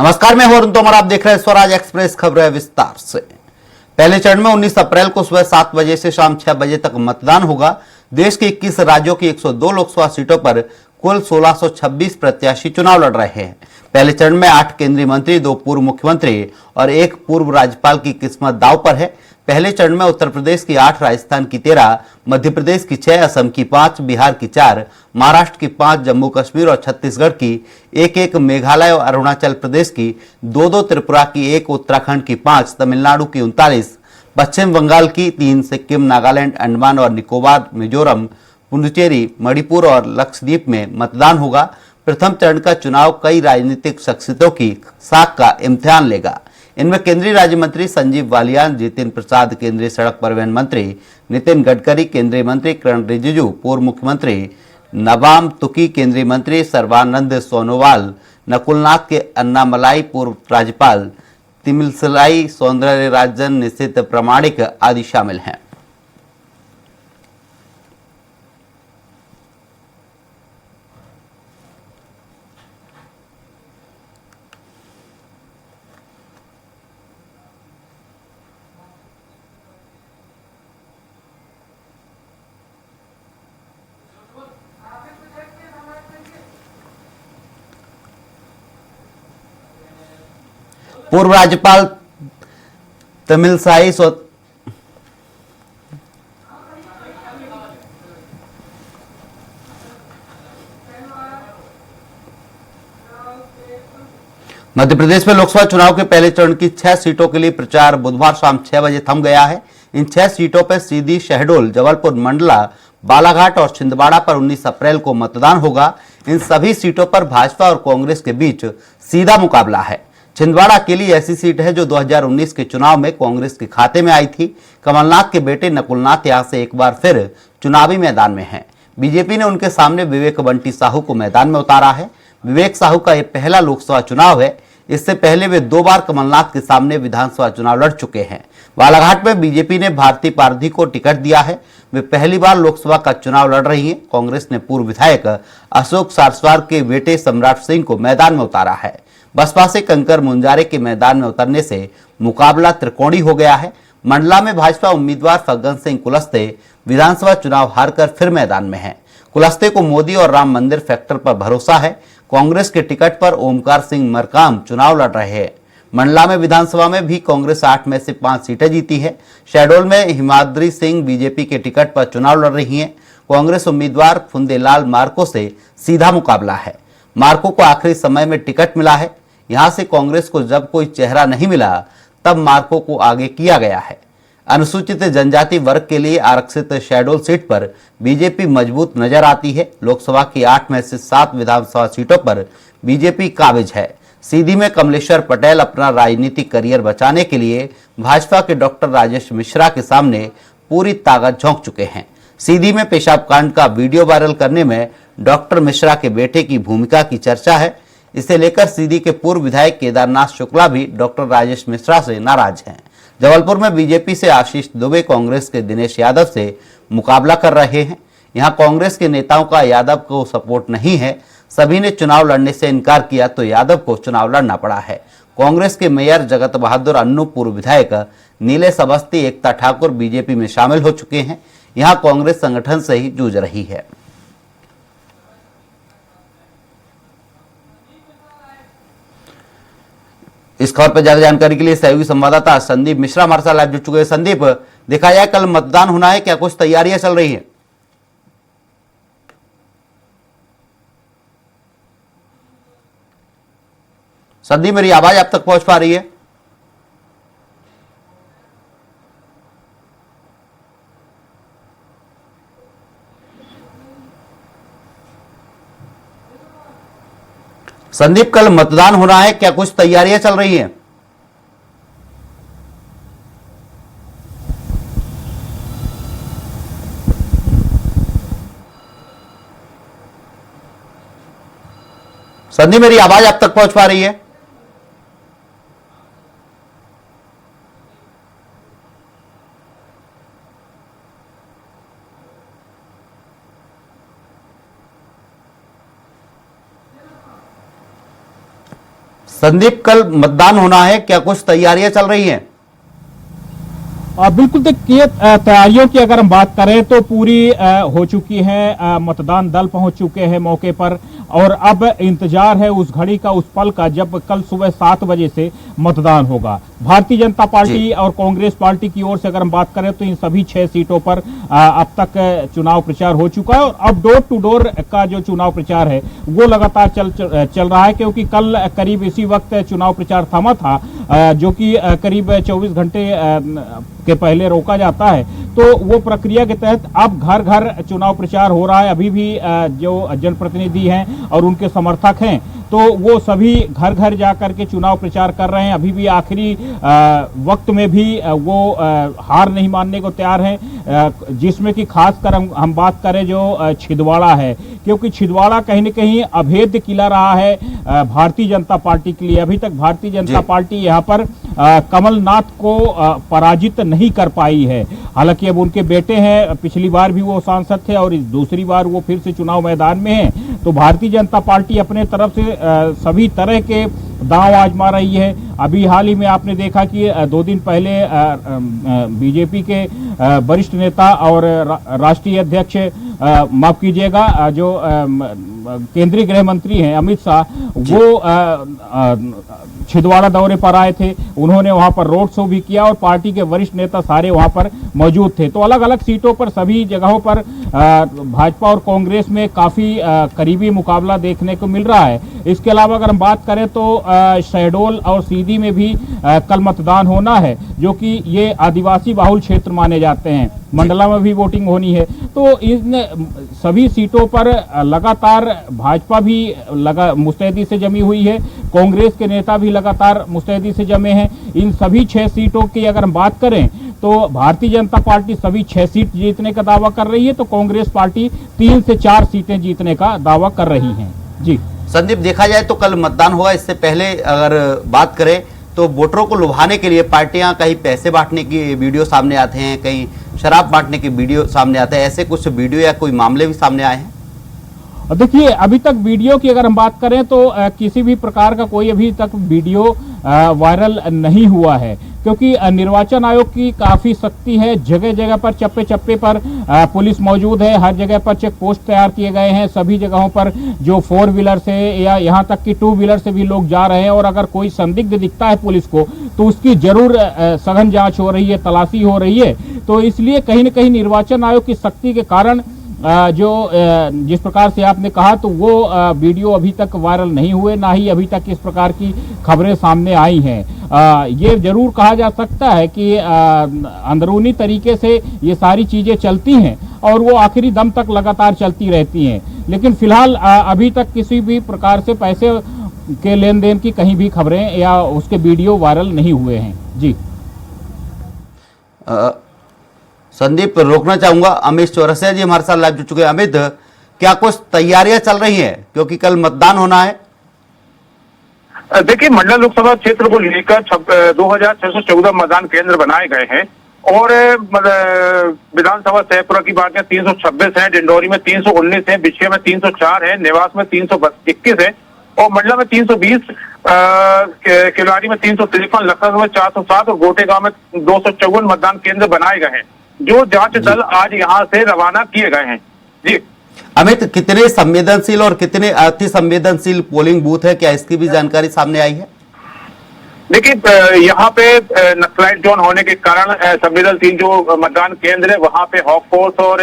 नमस्कार, मैं हूं अरुण तोमर। आप देख रहे हैं स्वराज एक्सप्रेस खबरें विस्तार से। पहले चरण में 19 अप्रैल को सुबह 7 बजे से शाम 6 बजे तक मतदान होगा। देश के 21 राज्यों की 102 लोकसभा सीटों पर कुल 1626 प्रत्याशी चुनाव लड़ रहे हैं। पहले चरण में 8 केंद्रीय मंत्री, 2 पूर्व मुख्यमंत्री और 1 पूर्व राज्यपाल की किस्मत दांव पर है। पहले चरण में उत्तर प्रदेश की 8, राजस्थान की 13, मध्य प्रदेश की 6, असम की 5, बिहार की 4, महाराष्ट्र की 5, जम्मू कश्मीर और छत्तीसगढ़ की 1-1, मेघालय और अरुणाचल प्रदेश की 2-2, त्रिपुरा की 1, उत्तराखंड की 5, तमिलनाडु की 39, पश्चिम बंगाल की 3, सिक्किम, नागालैंड, अंडमान और निकोबार, मिजोरम, पुडुचेरी, मणिपुर और लक्षद्वीप में मतदान होगा। प्रथम चरण का चुनाव कई राजनीतिक शख्सियतों की साख का इम्तिहान लेगा। इनमें केंद्रीय राज्य मंत्री संजीव बालियान, जितिन प्रसाद, केंद्रीय सड़क परिवहन मंत्री नितिन गडकरी, केंद्रीय मंत्री किरण रिजिजू, पूर्व मुख्यमंत्री नबाम तुकी, केंद्रीय मंत्री सर्बानंद सोनोवाल, नकुलनाथ के अन्नामलाई, पूर्व राज्यपाल तिमिलसलाई सौंदरराजन, निशित प्रामाणिक आदि शामिल हैं। पूर्व राज्यपाल तमिलसाई मध्य प्रदेश में लोकसभा चुनाव के पहले चरण की 6 सीटों के लिए प्रचार बुधवार शाम 6 बजे थम गया है। इन 6 सीटों पर सीधी, शहडोल, जबलपुर, मंडला, बालाघाट और छिंदवाड़ा पर 19 अप्रैल को मतदान होगा। इन सभी सीटों पर भाजपा और कांग्रेस के बीच सीधा मुकाबला है। छिंदवाड़ा अकेली ऐसी सीट है जो 2019 के चुनाव में कांग्रेस के खाते में आई थी। कमलनाथ के बेटे नकुलनाथ यहां से एक बार फिर चुनावी मैदान में हैं। बीजेपी ने उनके सामने विवेक बंटी साहू को मैदान में उतारा है। विवेक साहू का यह पहला लोकसभा चुनाव है। इससे पहले वे 2 बार कमलनाथ के सामने विधानसभा चुनाव लड़ चुके हैं। बालाघाट में बीजेपी ने भारती पारधी को टिकट दिया है। वे पहली बार लोकसभा का चुनाव लड़ रही हैं। कांग्रेस ने पूर्व विधायक अशोक सारस्वार के बेटे सम्राट सिंह को मैदान में उतारा है। बसपा से कंकर मुंजारे के मैदान में उतरने से मुकाबला त्रिकोणी हो गया है। मंडला में भाजपा उम्मीदवार फग्गन सिंह कुलस्ते विधानसभा चुनाव हारकर फिर मैदान में हैं। कुलस्ते को मोदी और राम मंदिर फैक्टर पर भरोसा है। कांग्रेस के टिकट पर ओमकार सिंह मरकाम चुनाव लड़ रहे हैं। मंडला में विधानसभा में भी कांग्रेस 8 में से 5 सीटें जीती है। शहडोल में हिमाद्री सिंह बीजेपी के टिकट पर चुनाव लड़ रही हैं। कांग्रेस उम्मीदवार फुंदेलाल मार्को से सीधा मुकाबला है। मार्को को आखिरी समय में टिकट मिला है। यहां से कांग्रेस को जब कोई चेहरा नहीं मिला तब मार्को को आगे किया गया है। अनुसूचित जनजाति वर्ग के लिए आरक्षित शहडोल सीट पर बीजेपी मजबूत नजर आती है। लोकसभा की 8 में से 7 विधानसभा सीटों पर बीजेपी काबिज है। सीधी में कमलेश्वर पटेल अपना राजनीतिक करियर बचाने के लिए भाजपा के डॉक्टर राजेश मिश्रा के सामने पूरी ताकत झोंक चुके हैं। सीधी में पेशाब कांड का वीडियो वायरल करने में डॉक्टर मिश्रा के बेटे की भूमिका की चर्चा है। इसे लेकर सीधी के पूर्व विधायक केदारनाथ शुक्ला भी डॉक्टर राजेश मिश्रा से नाराज हैं। जबलपुर में बीजेपी से आशीष दुबे कांग्रेस के दिनेश यादव से मुकाबला कर रहे हैं। यहां कांग्रेस के नेताओं का यादव को सपोर्ट नहीं है। सभी ने चुनाव लड़ने से इनकार किया तो यादव को चुनाव लड़ना पड़ा है। कांग्रेस के मेयर जगत बहादुर अन्नू, पूर्व विधायक नीलेश अवस्थी, एकता ठाकुर बीजेपी में शामिल हो चुके हैं। यहां कांग्रेस संगठन से ही जूझ रही है। इस खबर पर ज्यादा जानकारी के लिए सहयोगी संवाददाता संदीप मिश्रा हमारे साथ लाइव जुड़ चुके हैं। संदीप, देखा जाए कल मतदान होना है, क्या कुछ तैयारियां चल रही हैं? संदीप, मेरी आवाज आप तक पहुंच पा रही है? संदीप, कल मतदान होना है, क्या कुछ तैयारियां चल रही हैं? संदीप, मेरी आवाज आप तक पहुंच पा रही है? संदीप, कल मतदान होना है, क्या कुछ तैयारियां चल रही हैं? बिल्कुल देखिए, तैयारियों की अगर हम बात करें तो पूरी हो चुकी है। मतदान दल पहुंच चुके हैं मौके पर और अब इंतजार है उस घड़ी का, उस पल का जब कल सुबह 7 बजे से मतदान होगा। भारतीय जनता पार्टी और कांग्रेस पार्टी की ओर से अगर हम बात करें तो इन सभी 6 सीटों पर अब तक चुनाव प्रचार हो चुका है और अब डोर टू डोर का जो चुनाव प्रचार है वो लगातार चल रहा है, क्योंकि कल करीब इसी वक्त चुनाव प्रचार थमा था, जो कि करीब 24 घंटे के पहले रोका जाता है। तो वो प्रक्रिया के तहत अब घर घर चुनाव प्रचार हो रहा है। अभी भी जो जनप्रतिनिधि हैं और उनके समर्थक हैं तो वो सभी घर घर जाकर के चुनाव प्रचार कर रहे हैं। अभी भी आखिरी वक्त में भी वो हार नहीं मानने को तैयार हैं, जिसमें कि खासकर हम बात करें जो छिंदवाड़ा है, क्योंकि छिंदवाड़ा कहीं न कहीं अभेद्य किला रहा है भारतीय जनता पार्टी के लिए। अभी तक भारतीय जनता पार्टी यहाँ पर कमलनाथ को पराजित नहीं कर पाई है। हालांकि अब उनके बेटे हैं, पिछली बार भी वो सांसद थे और दूसरी बार वो फिर से चुनाव मैदान में हैं। तो भारतीय जनता पार्टी अपने तरफ से सभी तरह के दांव आजमा रही है। अभी हाल ही में आपने देखा कि 2 दिन पहले बीजेपी के वरिष्ठ नेता और राष्ट्रीय अध्यक्ष, माफ कीजिएगा, जो केंद्रीय गृह मंत्री हैं अमित शाह, वो छिंदवाड़ा दौरे पर आए थे। उन्होंने वहां पर रोड शो भी किया और पार्टी के वरिष्ठ नेता सारे वहां पर मौजूद थे। तो अलग अलग सीटों पर, सभी जगहों पर भाजपा और कांग्रेस में काफी करीबी मुकाबला देखने को मिल रहा है। इसके अलावा अगर हम बात करें तो शहडोल और सीधी में भी कल मतदान होना है, जो कि ये आदिवासी बाहुल क्षेत्र माने जाते हैं। मंडला में भी वोटिंग होनी है। तो इन सभी सीटों पर लगातार भाजपा भी मुस्तैदी से जमी हुई है, कांग्रेस के नेता भी लगातार मुस्तैदी से जमे हैं। इन सभी 6 सीटों की अगर हम बात करें तो भारतीय जनता पार्टी सभी 6 सीट जीतने का दावा कर रही है, तो कांग्रेस पार्टी 3 से 4 सीटें जीतने का दावा कर रही है। जी संदीप, देखा जाए तो कल मतदान होगा, इससे पहले अगर बात करें तो वोटरों को लुभाने के लिए पार्टियां कहीं पैसे बांटने की वीडियो सामने आते हैं, कहीं शराब बांटने की वीडियो सामने आते हैं। ऐसे कुछ वीडियो या कोई मामले भी सामने आए हैं? देखिए, अभी तक वीडियो की अगर हम बात करें तो किसी भी प्रकार का कोई अभी तक वीडियो वायरल नहीं हुआ है, क्योंकि निर्वाचन आयोग की काफी सख्ती है। जगह जगह पर, चप्पे चप्पे पर पुलिस मौजूद है। हर जगह पर चेक पोस्ट तैयार किए गए हैं। सभी जगहों पर जो 4 व्हीलर से या यहाँ तक कि 2 व्हीलर से भी लोग जा रहे हैं और अगर कोई संदिग्ध दिखता है पुलिस को तो उसकी जरूर सघन जांच हो रही है, तलाशी हो रही है। तो इसलिए कहीं न कहीं निर्वाचन आयोग की सख्ती के कारण जिस प्रकार से आपने कहा तो वो वीडियो अभी तक वायरल नहीं हुए, ना ही अभी तक इस प्रकार की खबरें सामने आई हैं। ये जरूर कहा जा सकता है कि अंदरूनी तरीके से ये सारी चीजें चलती हैं और वो आखिरी दम तक लगातार चलती रहती हैं। लेकिन फिलहाल अभी तक किसी भी प्रकार से पैसे के लेन देन की कहीं भी खबरें या उसके वीडियो वायरल नहीं हुए हैं। जी संदीप, रोकना चाहूंगा, अमित चौरसिया जी हमारे साथ लाइव जुड़ चुके हैं। अमित, क्या कुछ तैयारियां चल रही हैं क्योंकि कल मतदान होना है? देखिए, मंडला लोकसभा क्षेत्र को लेकर 2614 मतदान केंद्र बनाए गए हैं और विधानसभा सहपुरा की बात है 326 है, डिंडोरी में 319 है, बिछिया में 304 है, नेवास में 321 है और मंडला में 320, किलाड़ी में 353, लखनऊ में 407 और गोटेगांव में 254 मतदान केंद्र बनाए गए हैं, जो जांच दल आज यहां से रवाना किए गए हैं। जी अमित, कितने संवेदनशील और कितने अति संवेदनशील पोलिंग बूथ है, क्या इसकी भी जानकारी सामने आई है? देखिए, यहाँ पे नक्सलाइट जोन होने के कारण संवेदनशील जो मतदान केंद्र है वहां पे हॉक फोर्स और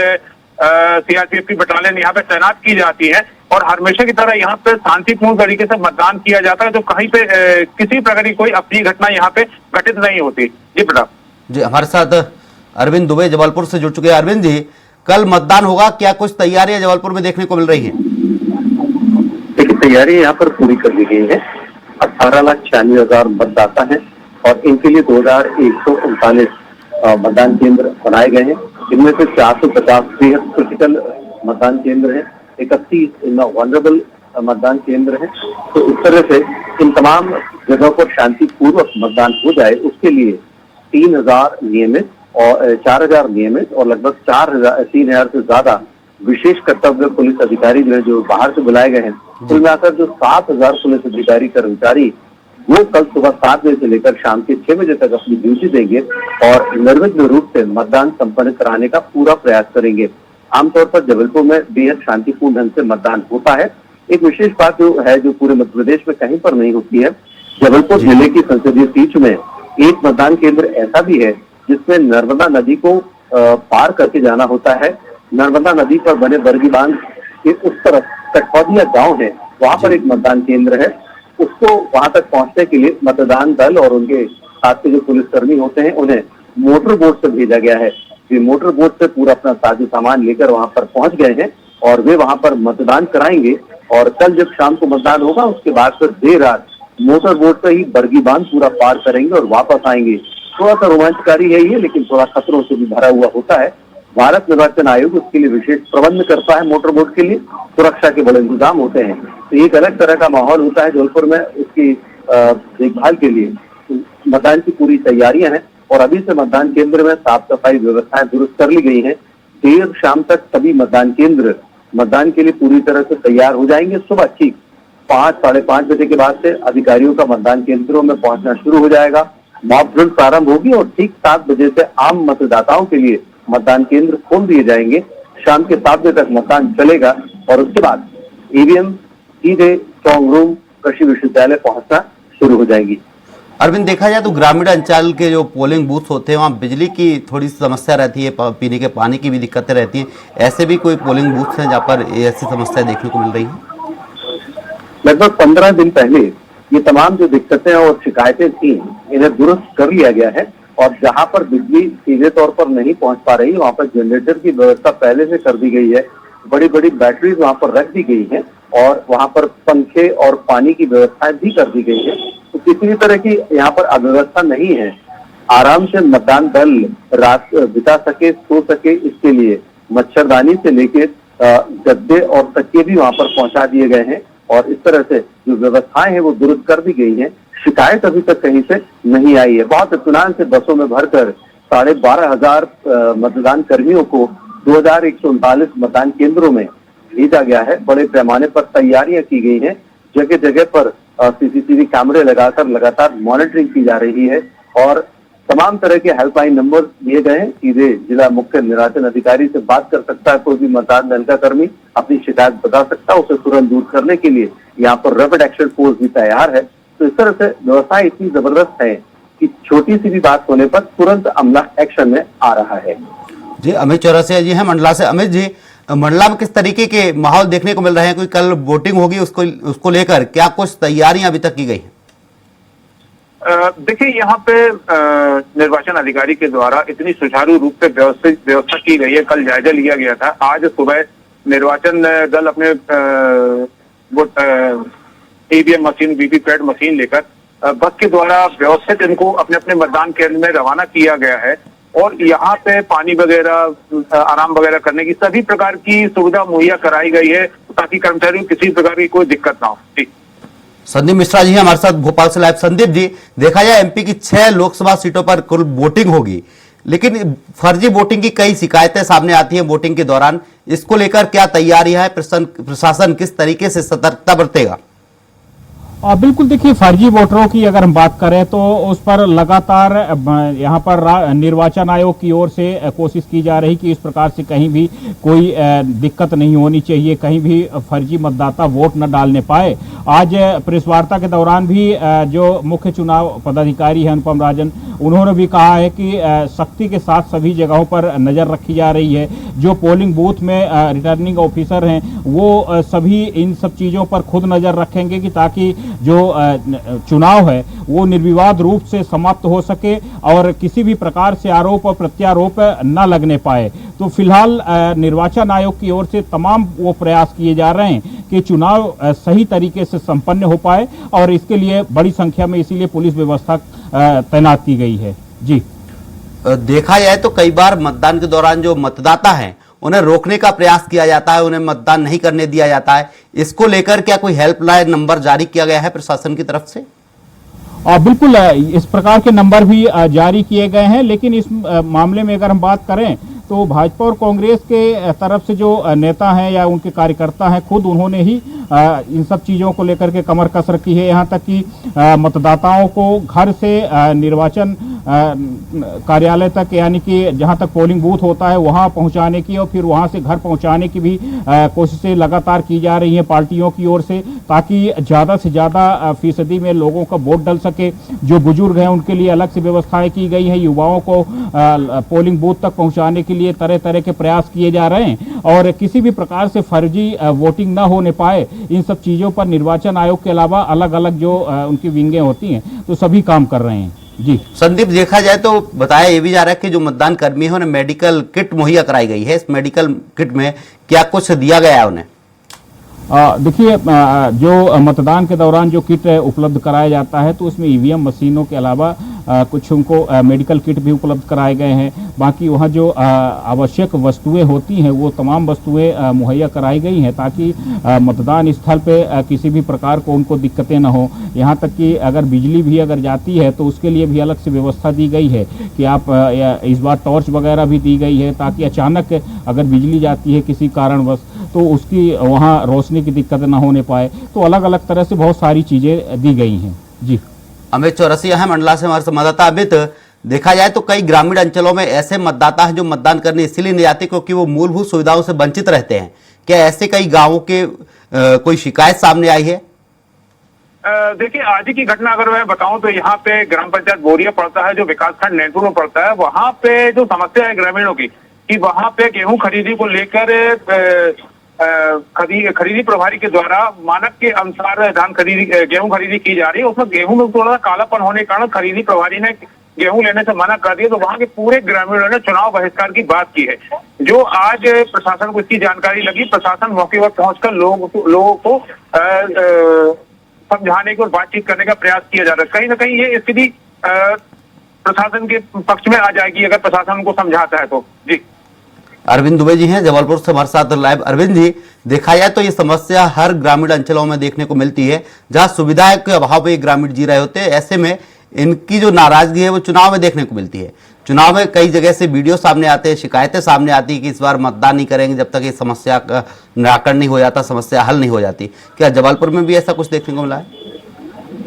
सीआरपीएफ की बटालियन यहाँ पे तैनात की जाती है और हमेशा की तरह यहाँ पे शांतिपूर्ण तरीके से मतदान किया जाता है, तो कहीं पे किसी प्रकार की कोई अप्रिय घटना यहाँ पे घटित नहीं होती। जी प्रताप जी, हमारे साथ अरविंद दुबे जबलपुर से जुड़ चुके हैं। अरविंद जी, कल मतदान होगा, क्या कुछ तैयारियां जबलपुर में देखने को मिल रही हैं? देखिए, तैयारी यहाँ पर पूरी कर ली गई है। 18,96,000 मतदाता हैं और इनके लिए 2139 मतदान केंद्र बनाए गए हैं। इनमें से 450 क्रिटिकल मतदान केंद्र है, 31 वनरेबल मतदान केंद्र है। तो इस तरह से इन तमाम जगहों पर शांतिपूर्वक मतदान हो जाए, उसके लिए 3,000 नियमित और 4,000 नियमित और लगभग 3,000 से ज्यादा विशेष कर्तव्य पुलिस अधिकारी जो बाहर से बुलाए गए हैं। कुल मिलाकर जो 7,000 पुलिस अधिकारी कर्मचारी वो कल सुबह 7 बजे से लेकर शाम के 6 बजे तक अपनी ड्यूटी देंगे और निर्विघ्न रूप से मतदान संपन्न कराने का पूरा प्रयास करेंगे। आमतौर पर जबलपुर में बेहद शांतिपूर्ण ढंग से मतदान होता है। एक विशेष बात जो है, जो पूरे मध्य प्रदेश में कहीं पर नहीं होती है, जबलपुर जिले की संसदीय सीट में एक मतदान केंद्र ऐसा भी है जिसमें नर्मदा नदी को पार करके जाना होता है। नर्मदा नदी पर बने बरगी बांध के उस तरफ कठौदिया गांव है, वहां पर एक मतदान केंद्र है। उसको वहां तक पहुंचने के लिए मतदान दल और उनके साथ के जो पुलिसकर्मी होते हैं उन्हें मोटर बोट से भेजा गया है। वे मोटर बोट से पूरा अपना साजो सामान लेकर वहां पर पहुंच गए हैं और वे वहां पर मतदान कराएंगे। और कल जब शाम को मतदान होगा उसके बाद फिर देर रात मोटर बोट से ही बरगी बांध पूरा पार करेंगे और वापस आएंगे। थोड़ा सा रोमांचकारी है ये, लेकिन थोड़ा खतरों से भी भरा हुआ होता है। भारत निर्वाचन आयोग उसके लिए विशेष प्रबंध करता है। मोटर बोट के लिए सुरक्षा के बड़े इंतजाम होते हैं, तो एक अलग तरह का माहौल होता है जबलपुर में। उसकी देखभाल के लिए मतदान की पूरी तैयारियां हैं और अभी से मतदान केंद्र में साफ सफाई व्यवस्थाएं दुरुस्त कर ली गई हैं। देर शाम तक सभी मतदान केंद्र मतदान के लिए पूरी तरह से तैयार हो जाएंगे। सुबह ठीक 5, साढ़े 5 बजे के बाद से अधिकारियों का मतदान केंद्रों में पहुंचना शुरू हो जाएगा। मॉक ड्रिल प्रारंभ होगी और ठीक 7 बजे से आम मतदाताओं के लिए मतदान केंद्र खोल दिए जाएंगे। शाम के 7 बजे तक मतदान चलेगा और उसके बाद ईवीएम सीधे स्ट्रॉन्ग रूम कृषि विश्वविद्यालय पहुंचना शुरू हो जाएगी। अरविंद, देखा जाए तो ग्रामीण अंचल के जो पोलिंग बूथ होते हैं वहाँ बिजली की थोड़ी समस्या रहती है, पीने के पानी की भी दिक्कतें रहती हैं। ऐसे भी कोई पोलिंग बूथ हैं जहाँ पर ऐसी समस्या देखने को मिल रही है? लगभग 15 दिन पहले ये तमाम जो दिक्कतें और शिकायतें थी इन्हें दुरुस्त कर लिया गया है और जहां पर बिजली सीधे तौर पर नहीं पहुंच पा रही वहां पर जनरेटर की व्यवस्था पहले से कर दी गई है। बड़ी बड़ी बैटरीज वहां पर रख दी गई हैं और वहां पर पंखे और पानी की व्यवस्थाएं भी कर दी गई है। तो किसी भी तरह की यहाँ पर अव्यवस्था नहीं है। आराम से मतदान दल रात बिता सके, सो सके, इसके लिए मच्छरदानी से लेके गद्दे और तकिए भी वहां पर पहुंचा दिए गए हैं और इस तरह से जो व्यवस्थाएं हैं वो दुरुस्त कर दी गई हैं। शिकायत अभी तक कहीं से नहीं आई है। बहुत इत्मीनान से बसों में भरकर 12,500 मतदान कर्मियों को 2,139 मतदान केंद्रों में भेजा गया है। बड़े पैमाने पर तैयारियां की गई हैं। जगह जगह पर सीसीटीवी कैमरे लगाकर लगातार मॉनिटरिंग की जा रही है और तमाम तरह के हेल्पलाइन नंबर दिए गए हैं। सीधे जिला मुख्य निर्वाचन अधिकारी से बात कर सकता है कोई भी मतदान दल का कर्मी, अपनी शिकायत बता सकता है। उसे तुरंत दूर करने के लिए यहाँ पर रैपिड एक्शन फोर्स भी तैयार है। तो इस तरह से व्यवस्था इतनी जबरदस्त है कि छोटी सी भी बात होने पर तुरंत अमला एक्शन में आ रहा है। जी, अमित चौरसिया जी हैं मंडला से। अमित जी, मंडला में किस तरीके के माहौल देखने को मिल रहे हैं? कोई कल वोटिंग होगी, उसको लेकर क्या कुछ तैयारियां अभी तक की गई हैं? देखिए, यहाँ पे निर्वाचन अधिकारी के द्वारा इतनी सुचारू रूप से व्यवस्था की गई है। कल जायजा लिया गया था। आज सुबह निर्वाचन दल अपने ईवीएम मशीन, वीवीपैट मशीन लेकर बस के द्वारा व्यवस्थित इनको अपने अपने मतदान केंद्र में रवाना किया गया है और यहाँ पे पानी वगैरह, आराम वगैरह करने की सभी प्रकार की सुविधा मुहैया कराई गई है ताकि कर्मचारियों को किसी प्रकार की कोई दिक्कत ना हो। ठीक, संदीप मिश्रा जी हमारे साथ भोपाल से लाइव। संदीप जी, देखा जाए एमपी की 6 लोकसभा सीटों पर कुल वोटिंग होगी, लेकिन फर्जी वोटिंग की कई शिकायतें सामने आती हैं वोटिंग के दौरान। इसको लेकर क्या तैयारी है? प्रशासन किस तरीके से सतर्कता बरतेगा? बिल्कुल, देखिए, फर्जी वोटरों की अगर हम बात करें तो उस पर लगातार यहाँ पर निर्वाचन आयोग की ओर से कोशिश की जा रही कि इस प्रकार से कहीं भी कोई दिक्कत नहीं होनी चाहिए, कहीं भी फर्जी मतदाता वोट न डालने पाए। आज प्रेस वार्ता के दौरान भी जो मुख्य चुनाव पदाधिकारी हैं अनुपम राजन, उन्होंने भी कहा है कि सख्ती के साथ सभी जगहों पर नजर रखी जा रही है। जो पोलिंग बूथ में रिटर्निंग ऑफिसर हैं वो सभी इन सब चीज़ों पर खुद नजर रखेंगे कि ताकि जो चुनाव है वो निर्विवाद रूप से समाप्त हो सके और किसी भी प्रकार से आरोप और प्रत्यारोप न लगने पाए। तो फिलहाल निर्वाचन आयोग की ओर से तमाम वो प्रयास किए जा रहे हैं कि चुनाव सही तरीके से संपन्न हो पाए और इसके लिए बड़ी संख्या में इसीलिए पुलिस व्यवस्था तैनात की गई है। जी, देखा जाए तो कई बार मतदान के दौरान जो मतदाता हैं उन्हें रोकने का प्रयास किया जाता है, उन्हें मतदान नहीं करने दिया जाता है। इसको लेकर क्या कोई हेल्पलाइन नंबर जारी किया गया है प्रशासन की तरफ से? बिल्कुल, इस प्रकार के नंबर भी जारी किए गए हैं, लेकिन इस मामले में अगर हम बात करें तो भाजपा और कांग्रेस के तरफ से जो नेता हैं या उनके कार्यकर्ता हैं, खुद उन्होंने ही इन सब चीज़ों को लेकर के कमर कस रखी है। यहाँ तक कि मतदाताओं को घर से निर्वाचन कार्यालय तक, यानी कि जहाँ तक पोलिंग बूथ होता है वहाँ पहुँचाने की और फिर वहाँ से घर पहुँचाने की भी कोशिशें लगातार की जा रही हैं पार्टियों की ओर से, ताकि ज़्यादा से ज़्यादा फीसदी में लोगों का वोट डल सके। जो बुजुर्ग हैं उनके लिए अलग से व्यवस्थाएं की गई हैं, युवाओं को पोलिंग बूथ तक पहुँचाने के लिए तरह तरह के प्रयास किए जा रहे हैं और किसी भी प्रकार से फर्जी वोटिंग न होने पाए, इन सब चीज़ों पर निर्वाचन आयोग के अलावा अलग अलग जो उनकी विंगें होती हैं तो सभी काम कर रहे हैं। जी संदीप, देखा जाए तो बताया ये भी जा रहा है कि जो मतदान कर्मी है उन्हें मेडिकल किट मुहैया कराई गई है। इस मेडिकल किट में क्या कुछ दिया गया है उन्हें? देखिए, जो मतदान के दौरान जो किट उपलब्ध कराया जाता है तो उसमें ईवीएम मशीनों के अलावा कुछ उनको मेडिकल किट भी उपलब्ध कराए गए हैं। बाकी वहाँ जो आवश्यक वस्तुएं होती हैं वो तमाम वस्तुएं मुहैया कराई गई हैं ताकि मतदान स्थल पे किसी भी प्रकार को उनको दिक्कतें न हो। यहाँ तक कि अगर बिजली भी अगर जाती है तो उसके लिए भी अलग से व्यवस्था दी गई है कि आप इस बार टॉर्च वगैरह भी दी गई है ताकि अचानक अगर बिजली जाती है किसी कारणवश तो उसकी वहाँ रोशनी की दिक्कत न होने पाए। तो अलग अलग तरह से बहुत सारी चीज़ें दी गई हैं। जी, अमित चौरसिया है मंडला से हमारे संवाददाता। अमित, देखा जाए तो कई ग्रामीण अंचलों में ऐसे मतदाता हैं जो मतदान करने इसलिए नहीं जाते क्योंकि वो मूलभूत सुविधाओं से वंचित रहते हैं। क्या ऐसे कई गांवों के कोई शिकायत सामने आई है? देखिए, आज की घटना अगर मैं बताऊं तो यहाँ पे ग्राम पंचायत बोरिया पड़ता है, जो विकासखंड नैनपुर में पड़ता है। वहां पे जो समस्या है ग्रामीणों की कि वहां पे गेहूं खरीदी को लेकर खरीदी प्रभारी के द्वारा मानक के अनुसार गेहूं खरीदी की जा रही है। उसमें गेहूं में थोड़ा कालापन होने के कारण खरीदी प्रभारी ने गेहूं लेने से मना कर दिया। तो वहां के पूरे ग्रामीणों ने चुनाव बहिष्कार की बात की है। जो आज प्रशासन को इसकी जानकारी लगी, प्रशासन मौके पर पहुंचकर लोगों को समझाने की और बातचीत करने का प्रयास किया जा रहा है। कहीं ना कहीं ये स्थिति प्रशासन के पक्ष में आ जाएगी अगर प्रशासन उनको समझाता है तो। जी, अरविंद दुबे जी हैं जबलपुर से हमारे साथ लाइव। अरविंद जी, देखा जाए तो ये समस्या हर ग्रामीण अंचलों में देखने को मिलती है जहां सुविधाएं के अभाव में ग्रामीण जी रहे होते हैं। ऐसे में इनकी जो नाराजगी है वो चुनाव में देखने को मिलती है। चुनाव में कई जगह से वीडियो सामने आते हैं, शिकायतें सामने आती है कि इस बार मतदान नहीं करेंगे जब तक ये समस्या का निराकरण नहीं हो जाता, समस्या हल नहीं हो जाती। क्या जबलपुर में भी ऐसा कुछ देखने को मिला है?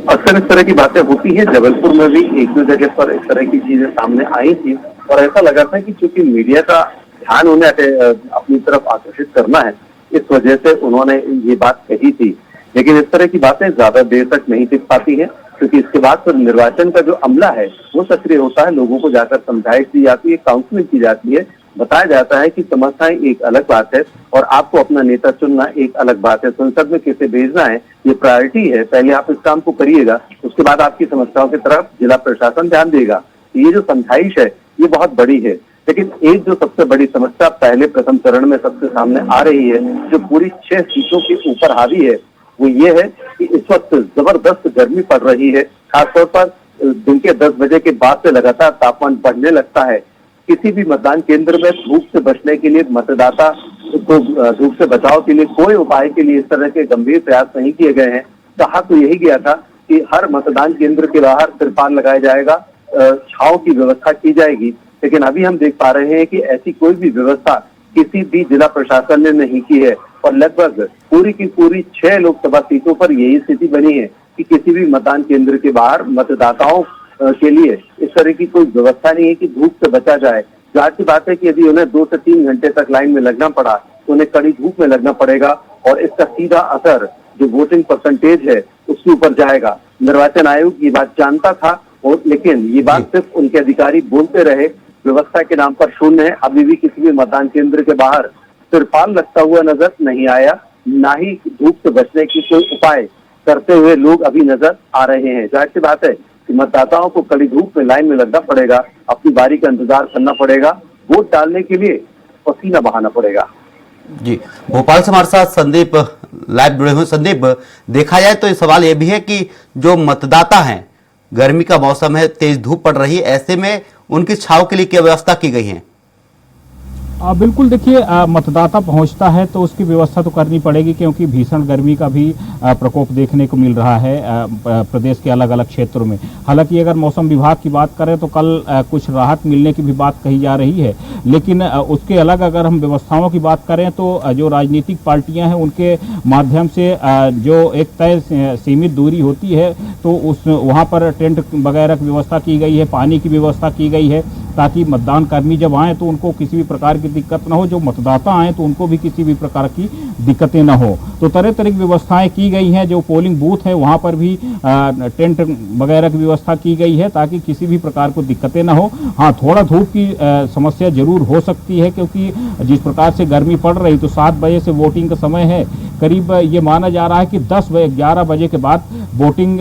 अक्सर इस तरह की बातें होती है। जबलपुर में भी एक दो जगह पर इस तरह की चीजें सामने आई थी और ऐसा लगा था कि चूंकि मीडिया का ध्यान उन्हें अपनी तरफ आकर्षित करना है, इस वजह से उन्होंने ये बात कही थी। लेकिन इस तरह की बातें ज्यादा देर तक नहीं टिक पाती है क्योंकि इसके बाद फिर निर्वाचन का जो अमला है वो सक्रिय होता है। लोगों को जाकर समझाइश दी जाती है, काउंसलिंग की जाती है, बताया जाता है कि समस्याएं एक अलग बात है और आपको अपना नेता चुनना एक अलग बात है। संसद में किसे भेजना है ये प्रायोरिटी है, पहले आप इस काम को करिएगा, उसके बाद आपकी समस्याओं की तरफ जिला प्रशासन ध्यान देगा। ये जो समझाइश है ये बहुत बड़ी है। लेकिन एक जो सबसे बड़ी समस्या पहले प्रथम चरण में सबसे सामने आ रही है, जो पूरी 6 सीटों के ऊपर हावी है, वो ये है कि इस वक्त जबरदस्त गर्मी पड़ रही है। खासतौर पर दिन के 10 बजे के बाद से लगातार तापमान बढ़ने लगता है। किसी भी मतदान केंद्र में धूप से बचने के लिए, मतदाता को धूप से बचाव के लिए कोई उपाय के लिए इस तरह के गंभीर प्रयास नहीं किए गए हैं। कहा तो यही गया था कि हर मतदान केंद्र के बाहर तिरपाल लगाया जाएगा, छांव की व्यवस्था की जाएगी, लेकिन अभी हम देख पा रहे हैं कि ऐसी कोई भी व्यवस्था किसी भी जिला प्रशासन ने नहीं की है और लगभग पूरी की पूरी 6 लोकसभा सीटों पर यही स्थिति बनी है कि किसी भी मतदान केंद्र के बाहर मतदाताओं के लिए इस तरह की कोई व्यवस्था नहीं है कि धूप से बचा जाए। जाहिर सी बात है कि यदि उन्हें 2 से 3 घंटे तक लाइन में लगना पड़ा तो उन्हें कड़ी धूप में लगना पड़ेगा और इसका सीधा असर जो वोटिंग परसेंटेज है उसके ऊपर जाएगा। निर्वाचन आयोग ये बात जानता था और लेकिन ये बात सिर्फ उनके अधिकारी बोलते रहे, व्यवस्था के नाम पर शून्य है। अभी भी किसी भी मतदान केंद्र के बाहर तिरपाल लगता हुआ नजर नहीं आया, ना ही धूप से बचने की कोई उपाय करते हुए लोग अभी नजर आ रहे हैं। जाहिर सी बात है कि मतदाताओं को कड़ी धूप में लाइन में लगना पड़ेगा, अपनी बारी का इंतजार करना पड़ेगा, वोट डालने के लिए पसीना बहाना पड़ेगा। जी, भोपाल से हमारे साथ संदीप लाइव जुड़े हुए। संदीप, देखा जाए तो ये सवाल ये भी है कि जो मतदाता हैं, गर्मी का मौसम है, तेज धूप पड़ रही है, ऐसे में उनकी छांव के लिए क्या व्यवस्था की गई है? बिल्कुल देखिए, मतदाता पहुंचता है तो उसकी व्यवस्था तो करनी पड़ेगी, क्योंकि भीषण गर्मी का भी प्रकोप देखने को मिल रहा है प्रदेश के अलग अलग क्षेत्रों में। हालांकि अगर मौसम विभाग की बात करें तो कल कुछ राहत मिलने की भी बात कही जा रही है, लेकिन उसके अलग अगर हम व्यवस्थाओं की बात करें तो जो राजनीतिक पार्टियां हैं उनके माध्यम से जो एक तय सीमित दूरी होती है तो उस वहाँ पर टेंट वगैरह की व्यवस्था की गई है, पानी की व्यवस्था की गई है, ताकि मतदान कर्मी जब आए तो उनको किसी भी प्रकार की दिक्कत न हो, जो मतदाता आए तो उनको भी किसी भी प्रकार की दिक्कतें न हो। तो तरह तरह की व्यवस्थाएं की गई हैं। जो पोलिंग बूथ है वहां पर भी टेंट वगैरह की व्यवस्था की गई है ताकि किसी भी प्रकार को दिक्कतें न हो। हाँ, थोड़ा धूप की समस्या जरूर हो सकती है, क्योंकि जिस प्रकार से गर्मी पड़ रही तो 7 बजे से वोटिंग का समय है। करीब ये माना जा रहा है कि 10-11 बजे के बाद वोटिंग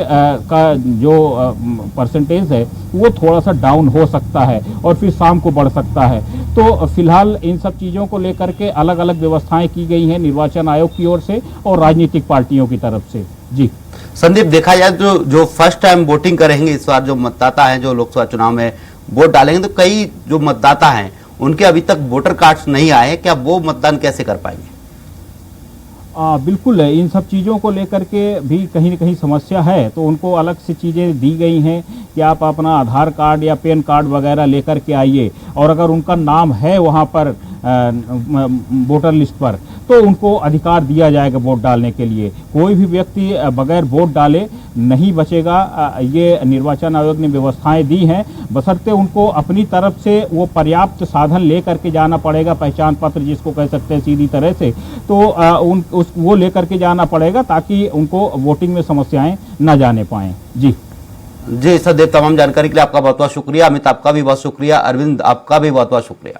का जो परसेंटेज है वो थोड़ा सा डाउन हो सकता है और फिर शाम को बढ़ सकता है। तो फिलहाल इन सब चीज़ों को लेकर के अलग अलग व्यवस्थाएं की गई हैं निर्वाचन आयोग की ओर से और राजनीतिक पार्टियों की तरफ से। जी संदीप, देखा जाए तो जो फर्स्ट टाइम वोटिंग करेंगे इस बार जो मतदाता हैं, जो लोकसभा चुनाव में वोट डालेंगे, तो कई जो मतदाता हैं उनके अभी तक वोटर कार्ड्स नहीं आए, क्या वो मतदान कैसे कर पाएंगे? बिल्कुल, इन सब चीज़ों को लेकर के भी कहीं न कहीं समस्या है, तो उनको अलग से चीज़ें दी गई हैं कि आप अपना आधार कार्ड या पैन कार्ड वगैरह लेकर के आइए, और अगर उनका नाम है वहाँ पर वोटर लिस्ट पर तो उनको अधिकार दिया जाएगा वोट डालने के लिए। कोई भी व्यक्ति बगैर वोट डाले नहीं बचेगा। ये निर्वाचन आयोग ने व्यवस्थाएं दी हैं, बशर्ते उनको अपनी तरफ से वो पर्याप्त साधन ले करके जाना पड़ेगा, पहचान पत्र जिसको कह सकते हैं सीधी तरह से, तो वो लेकर के जाना पड़ेगा ताकि उनको वोटिंग में समस्याएं न जाने पाएं। जी सदैव, तमाम जानकारी के लिए आपका बहुत बहुत शुक्रिया। अमित, आपका भी बहुत शुक्रिया। अरविंद, आपका भी बहुत बहुत शुक्रिया।